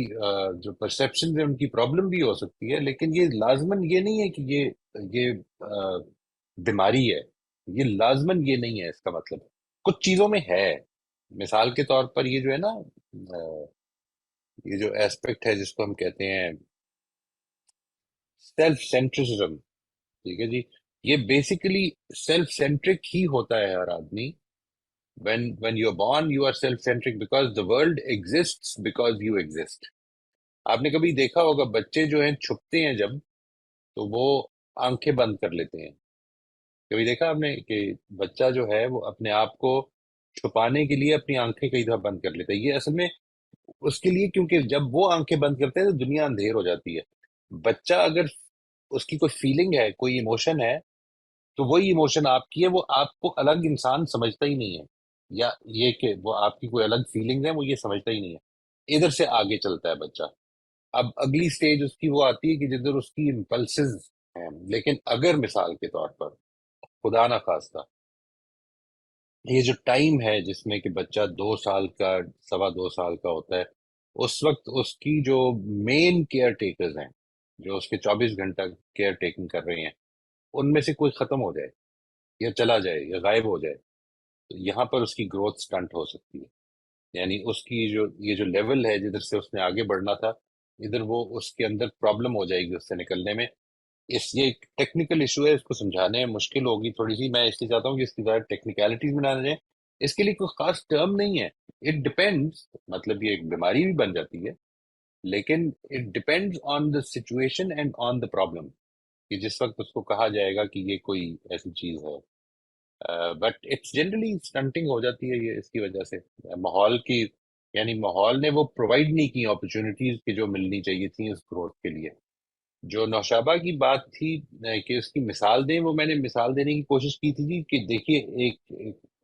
جو پرسیپشن ہے ان کی پرابلم بھی ہو سکتی ہے, لیکن یہ لازماً یہ نہیں ہے کہ یہ بیماری ہے. یہ لازماً یہ نہیں ہے. اس کا مطلب کچھ چیزوں میں ہے. مثال کے طور پر یہ جو ہے نا, یہ جو ایسپیکٹ ہے جس کو ہم کہتے ہیں سیلف سینٹرزم, ٹھیک ہے جی, یہ بیسیکلی سیلف سینٹرک ہی ہوتا ہے ہر آدمی. when you're born you are self centric because the world exists because you exist. آپ نے کبھی دیکھا ہوگا بچے جو ہیں چھپتے ہیں جب, تو وہ آنکھیں بند کر لیتے ہیں. کبھی دیکھا آپ نے کہ بچہ جو ہے وہ اپنے آپ کو چھپانے کے لیے اپنی آنکھیں کئی دفعہ بند کر لیتا ہے. یہ اصل میں اس کے لیے, کیونکہ جب وہ آنکھیں بند کرتے ہیں تو دنیا اندھیر ہو جاتی ہے. بچہ اگر اس کی کوئی فیلنگ ہے, کوئی ایموشن ہے, تو وہی ایموشن آپ کی ہے, وہ آپ کو الگ انسان سمجھتا ہی نہیں ہے, یا یہ کہ وہ آپ کی کوئی الگ فیلنگ ہے وہ یہ سمجھتا ہی نہیں ہے. ادھر سے آگے چلتا ہے بچہ. اب اگلی سٹیج اس کی وہ آتی ہے کہ جدھر اس کی امپلسز ہیں. لیکن اگر مثال کے طور پر خدا نہ خواستہ یہ جو ٹائم ہے جس میں کہ بچہ 2 سال کا 2.25 سال کا ہوتا ہے, اس وقت اس کی جو مین کیئر ٹیکرز ہیں, جو اس کے 24 گھنٹہ کیئر ٹیکنگ کر رہے ہیں, ان میں سے کوئی ختم ہو جائے یا چلا جائے یا غائب ہو جائے, تو یہاں پر اس کی گروتھ سٹنٹ ہو سکتی ہے. یعنی اس کی جو یہ جو لیول ہے جدھر سے اس نے آگے بڑھنا تھا, ادھر وہ اس کے اندر پرابلم ہو جائے گی اس سے نکلنے میں. یہ ایک ٹیکنیکل ایشو ہے, اس کو سمجھانے میں مشکل ہوگی تھوڑی سی. میں اس لیے چاہتا ہوں کہ اس کی زیادہ ٹیکنیکلٹیز میں نہ جائیں. اس کے لیے کوئی خاص ٹرم نہیں ہے. اٹ ڈپینڈس, مطلب یہ ایک بیماری بھی بن جاتی ہے, لیکن it depends on the situation and on the problem, کہ جس وقت اس کو کہا جائے گا کہ یہ کوئی ایسی چیز ہے. بٹ اٹس جنرلی اسٹنٹنگ ہو جاتی ہے یہ اس کی وجہ سے, ماحول کی, یعنی ماحول نے وہ پرووائڈ نہیں کی اپرچونیٹیز کہ جو ملنی چاہیے تھیں اس گروتھ کے لیے. جو نوشابہ کی بات تھی کہ اس کی مثال دیں, وہ میں نے مثال دینے کی کوشش کی تھی جی, کہ دیکھیے ایک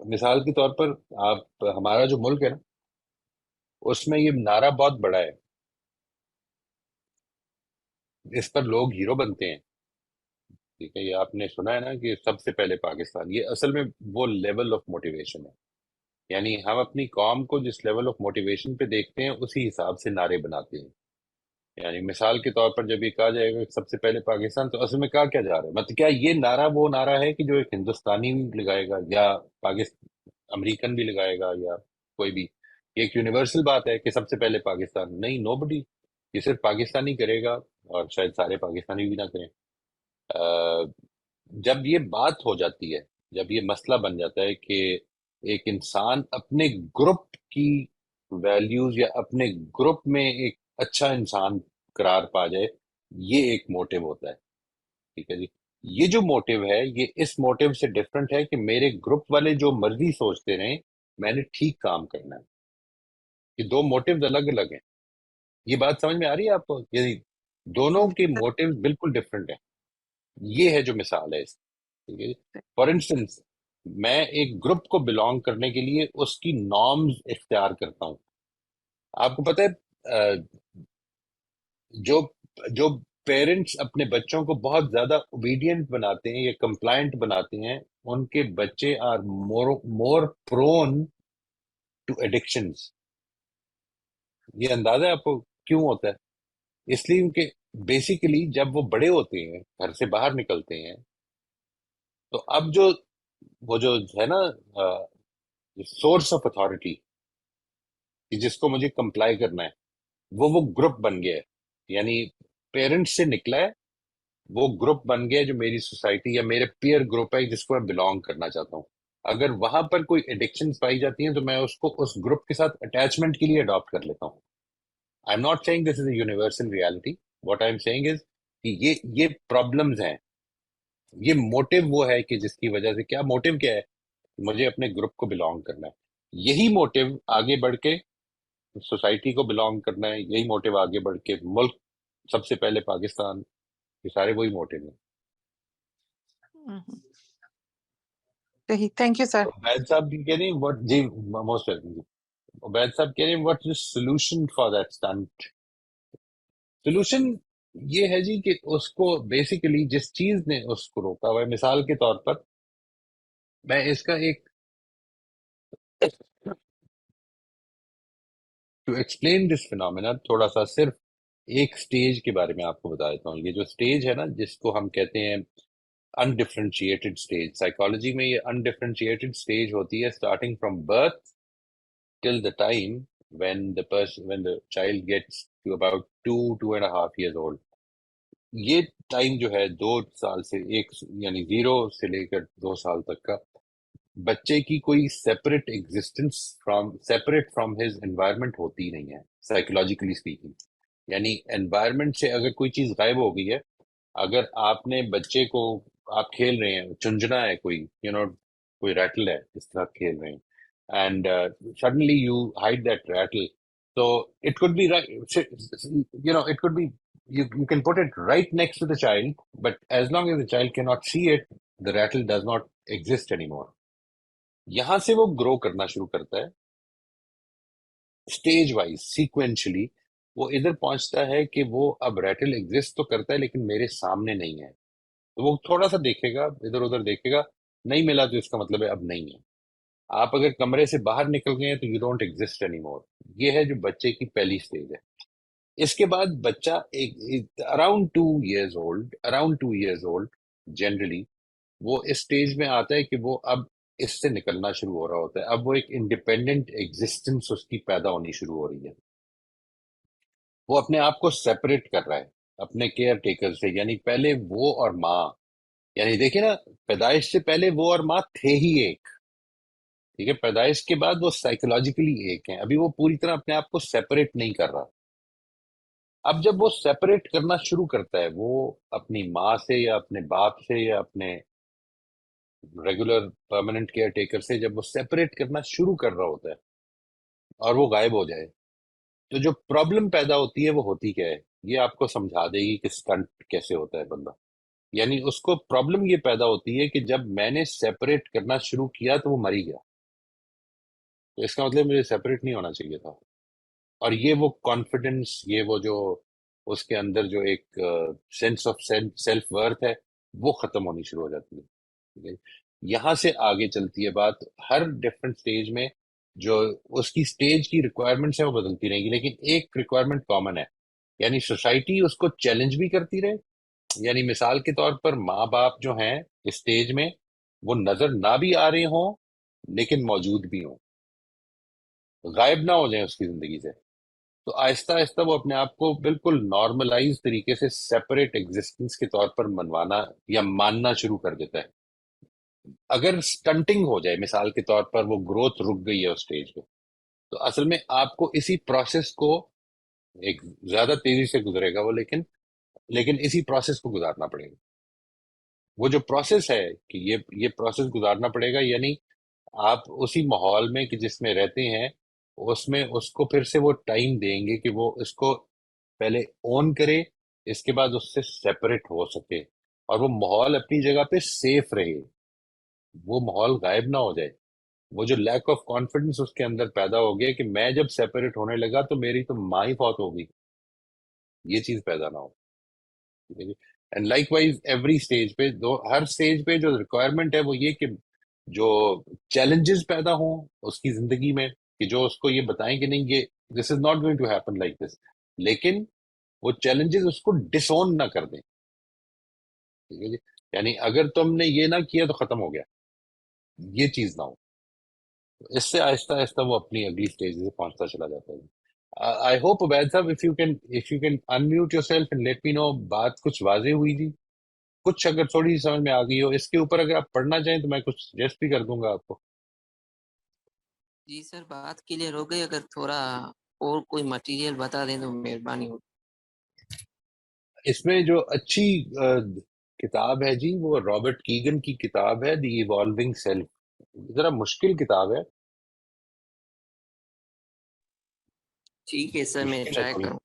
مثال کے طور پر آپ, ہمارا جو ملک ہے نا, اس میں یہ نعرہ بہت بڑا ہے, اس پر لوگ ہیرو بنتے ہیں. ٹھیک ہے, یہ آپ نے سنا ہے نا کہ سب سے پہلے پاکستان. یہ اصل میں وہ لیول آف موٹیویشن ہے. یعنی ہم اپنی قوم کو جس لیول آف موٹیویشن پہ دیکھتے ہیں اسی حساب سے نعرے بناتے ہیں. یعنی مثال کے طور پر جب یہ کہا جائے گا کہ سب سے پہلے پاکستان, تو اصل میں کہا کیا جا رہا ہے, مطلب کیا یہ نعرہ وہ نعرہ ہے کہ جو ایک ہندوستانی بھی لگائے گا یا امریکن بھی لگائے گا یا کوئی بھی, یہ ایک یونیورسل بات ہے کہ سب سے پہلے پاکستان؟ نہیں, نو بڈی. یہ صرف پاکستانی کرے گا, اور شاید سارے پاکستانی بھی نہ کریں. جب یہ بات ہو جاتی ہے, جب یہ مسئلہ بن جاتا ہے کہ ایک انسان اپنے گروپ کی ویلیوز یا اپنے گروپ میں ایک اچھا انسان قرار پا جائے, یہ ایک موٹیو ہوتا ہے. ٹھیک ہے جی, یہ جو موٹیو ہے یہ اس موٹیو سے ڈفرنٹ ہے کہ میرے گروپ والے جو مرضی سوچتے رہیں, میں نے ٹھیک کام کرنا ہے. یہ دو موٹیوز الگ الگ ہیں. یہ بات سمجھ میں آ رہی ہے آپ کو؟ یعنی دونوں کے موٹیوز بالکل ڈفرنٹ ہیں. یہ ہے جو مثال ہے اس. ٹھیک ہے جی. فار انسٹنس, میں ایک گروپ کو بلانگ کرنے کے لیے اس کی نارمز اختیار کرتا ہوں. آپ کو پتہ ہے جو جو پیرنٹس اپنے بچوں کو بہت زیادہ اوبیڈینٹ بناتے ہیں یا کمپلائنٹ بناتے ہیں, ان کے بچے are more prone to addictions. یہ اندازہ ہے آپ کو کیوں ہوتا ہے؟ اس لیے کہ بیسیکلی جب وہ بڑے ہوتے ہیں, گھر سے باہر نکلتے ہیں, تو اب جو وہ جو ہے نا سورس آف اتھارٹی جس کو مجھے کمپلائی کرنا ہے, وہ گروپ بن گیا ہے. یعنی پیرنٹس سے نکلا ہے، وہ گروپ بن گیا جو میری سوسائٹی یا میرے پیئر گروپ ہے جس کو میں بلونگ کرنا چاہتا ہوں. اگر وہاں پر کوئی ایڈکشن پائی جاتی ہیں تو میں اس کو اس گروپ کے ساتھ اٹیچمنٹ کے لیے اڈاپٹ کر لیتا ہوں. I am not saying this is a universal reality. What I am saying is کہ یہ پرابلمز ہیں. یہ موٹیو وہ ہے کہ جس کی وجہ سے، کیا موٹیو کیا ہے؟ مجھے اپنے گروپ کو بلونگ کرنا ہے. یہی موٹیو آگے بڑھ کے سوسائٹی کو بلونگ کرنا ہے. یہی موٹیو آگے بڑھ کے ملک، سب سے پہلے پاکستان، یہ سارے وہی موٹیو ہیں. صحیح، thank you sir. Ubaid sahab کہہ رہے ہیں what جی موسٹ ویلکم جی. عبید صاحب کہہ رہے ہیں what is solution for that stunt. Solution یہ ہے جی کہ اس کو بیسیکلی جس چیز نے اس کو روکا ہوا ہے، مثال کے طور پر میں اس کا ایک ٹو ایکسپلین دس فینومینا تھوڑا سا صرف ایک سٹیج کے بارے میں آپ کو بتا دیتا ہوں. یہ جو سٹیج ہے نا جس کو ہم کہتے ہیں انڈیفرینشیٹڈ سٹیج، سائیکالوجی میں یہ انڈیفرینشیٹڈ سٹیج ہوتی ہے starting from birth till the time when the child gets to about 2.5 years old. یہ ٹائم جو ہے 2 سال سے یعنی 0 سے لے کر 2 سال تک کا بچے کی کوئی separate existence separate from his environment ہوتی نہیں ہے سائیکولوجیکلی اسپیکنگ. یعنی انوائرمنٹ سے اگر کوئی چیز غائب ہو گئی ہے، اگر آپ نے بچے کو، آپ کھیل رہے ہیں، چنجنا ہے کوئی کوئی ریٹل ہے اس طرح کھیل رہے ہیں and suddenly you hide that rattle, so it could be right, it could be you can put it right next to the child, but as long as the child cannot see it, the rattle does not exist anymore. یہاں سے وہ گرو کرنا شروع کرتا ہے stage wise sequentially. وہ ادھر پہنچتا ہے کہ وہ اب ریٹل ایگزسٹ تو کرتا ہے لیکن میرے سامنے نہیں ہے. تو وہ تھوڑا سا دیکھے گا، ادھر ادھر دیکھے گا، نہیں ملا تو اس کا مطلب ہے اب نہیں ہے. آپ اگر کمرے سے باہر نکل گئے ہیں تو you don't exist any more. یہ ہے جو بچے کی پہلی سٹیج ہے. اس کے بعد بچہ اراؤنڈ 2 years old جنرلی وہ اس سٹیج میں آتا ہے کہ وہ اب اس سے نکلنا شروع ہو رہا ہوتا ہے. اب وہ ایک انڈیپینڈنٹ ایگزسٹنس اس کی پیدا ہونی شروع ہو رہی ہے. وہ اپنے آپ کو سیپریٹ کر رہا ہے اپنے کیئر ٹیکر سے. یعنی پہلے وہ اور ماں، یعنی دیکھیں نا، پیدائش سے پہلے وہ اور ماں تھے ہی ایک، ٹھیک ہے. پیدائش کے بعد وہ سائیکولوجیکلی ایک ہیں. ابھی وہ پوری طرح اپنے آپ کو سیپریٹ نہیں کر رہا. اب جب وہ سیپریٹ کرنا شروع کرتا ہے، وہ اپنی ماں سے یا اپنے باپ سے یا اپنے ریگولر پرماننٹ کیئر ٹیکر سے جب وہ سیپریٹ کرنا شروع کر رہا ہوتا ہے اور وہ غائب ہو جائے، تو جو پرابلم پیدا ہوتی ہے وہ ہوتی کیا ہے، یہ آپ کو سمجھا دے گی کہ سٹنٹ کیسے ہوتا ہے بندہ. یعنی اس کو پرابلم یہ پیدا ہوتی ہے کہ جب میں نے سیپریٹ کرنا شروع کیا تو وہ مر ہی گیا. تو اس کا مطلب مجھے سیپریٹ نہیں ہونا چاہیے تھا. اور یہ وہ کانفیڈنس، یہ وہ جو اس کے اندر جو ایک سینس آف سیلف ورتھ ہے، وہ ختم ہونی شروع ہو جاتی ہے. ٹھیک ہے؟ یہاں سے آگے چلتی ہے بات. ہر ڈفرینٹ سٹیج میں جو اس کی سٹیج کی ریکوائرمنٹس ہیں وہ بدلتی رہیں گی، لیکن ایک ریکوائرمنٹ کامن ہے. یعنی سوسائٹی اس کو چیلنج بھی کرتی رہے. یعنی مثال کے طور پر ماں باپ جو ہیں اس سٹیج میں وہ نظر نہ بھی آ رہے ہوں لیکن موجود بھی ہوں، غائب نہ ہو جائیں اس کی زندگی سے. تو آہستہ آہستہ وہ اپنے آپ کو بالکل نارملائز طریقے سے سیپریٹ ایگزسٹنس کے طور پر منوانا یا ماننا شروع کر دیتا ہے. اگر سٹنٹنگ ہو جائے، مثال کے طور پر وہ گروتھ رک گئی ہے اس سٹیج پہ، تو اصل میں آپ کو اسی پروسیس کو، ایک زیادہ تیزی سے گزرے گا وہ، لیکن اسی پروسیس کو گزارنا پڑے گا. وہ جو پروسیس ہے کہ یہ پروسیس گزارنا پڑے گا، یعنی آپ اسی ماحول میں کہ جس میں رہتے ہیں اس میں اس کو پھر سے وہ ٹائم دیں گے کہ وہ اس کو پہلے اون کرے، اس کے بعد اس سے سیپریٹ ہو سکے اور وہ ماحول اپنی جگہ پہ سیف رہے، وہ ماحول غائب نہ ہو جائے. وہ جو لیک آف کانفیڈنس اس کے اندر پیدا ہو گیا کہ میں جب سیپریٹ ہونے لگا تو میری تو ماں ہی فوت ہو گئی، یہ چیز پیدا نہ ہو. And likewise every stage پہ، ہر اسٹیج پہ جو ریکوائرمنٹ ہے وہ یہ کہ جو چیلنجز پیدا ہوں اس کی زندگی میں، کہ جو اس کو یہ بتائیں کہ نہیں، یہ this is not going to happen like this, لیکن وہ چیلنجز اس کو ڈس اون نہ کر دیں. ٹھیک ہے جی. یعنی اگر تم نے یہ نہ کیا تو ختم ہو گیا، یہ چیز نہ ہو. اس سے آہستہ آہستہ وہ اپنی اگلی اسٹیج سے پہنچتا چلا جاتا ہے. I hope عبید صاحب if you can unmute yourself and let me know بات کچھ واضح ہوئی تھی کچھ اگر تھوڑی سی سمجھ میں آ گئی ہو اس کے اوپر اگر آپ پڑھنا چاہیں تو میں کچھ سجیسٹ بھی کر دوں گا آپ کو. جی سر بات کلیئر ہو گئی اگر تھوڑا اور کوئی مٹیریل بتا دیں تو مہربانی ہوگی. اس میں جو اچھی کتاب ہے جی وہ رابرٹ کیگن کی کتاب ہے دی ایوالونگ سیلف. ذرا مشکل کتاب ہے, ٹھیک ہے سر میں مشکل ہے ٹرائی تھوڑی. کروں.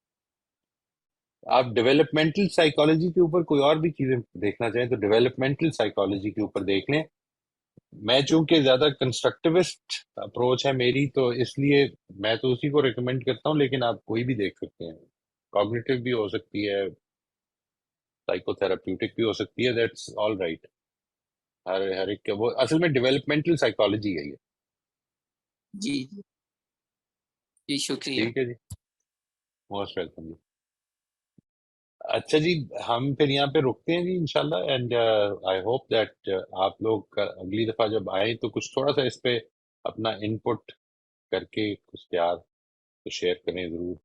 آپ ڈیولپمنٹل سائیکالوجی کے اوپر کوئی اور بھی چیزیں دیکھنا چاہیں تو ڈیولپمنٹل سائیکالوجی کے اوپر دیکھ لیں. میں چونکہ زیادہ کنسٹرکٹیوسٹ اپروچ ہے میری تو اس لیے میں تو اسی کو ریکمینڈ کرتا ہوں, لیکن آپ کوئی بھی دیکھ سکتے ہیں. کوگنیٹو بھی ہو سکتی ہے, سائیکو تھراپیوٹک بھی ہو سکتی ہے, دیٹس آل رائٹ. ہر ایک وہ اصل میں ڈیولپمنٹل سائیکالوجی ہے یہ. جی جی جی شکریہ. ٹھیک ہے جی, موسٹ ویلکم جی. اچھا جی, ہم پھر یہاں پہ رکتے ہیں جی انشاءاللہ. اینڈ آئی ہوپ دیٹ آپ لوگ اگلی دفعہ جب آئیں تو کچھ تھوڑا سا اس پہ اپنا ان پٹ کر کے کچھ پیار تو شیئر کریں ضرور.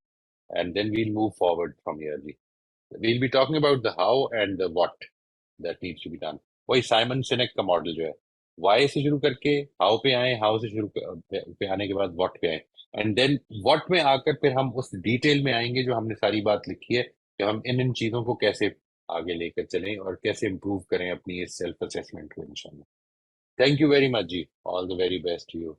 And then we'll move forward from here جی. We'll be talking about the how and the what that needs to be done. وہی سائمن سینک کا ماڈل جو ہے, وائی سے شروع کر کے ہاؤ پہ آئیں, ہاؤ سے شروع پہ آنے کے بعد واٹ پہ آئیں, اینڈ دین واٹ میں آ کر پھر ہم اس ڈیٹیل میں آئیں گے جو ہم نے ساری بات لکھی ہے کہ ہم ان چیزوں کو کیسے آگے لے کر چلیں اور کیسے امپروو کریں اپنی اس سیلف اسیسمنٹ کو انشاءاللہ. تھینک یو ویری مچ جی, all the very best to you.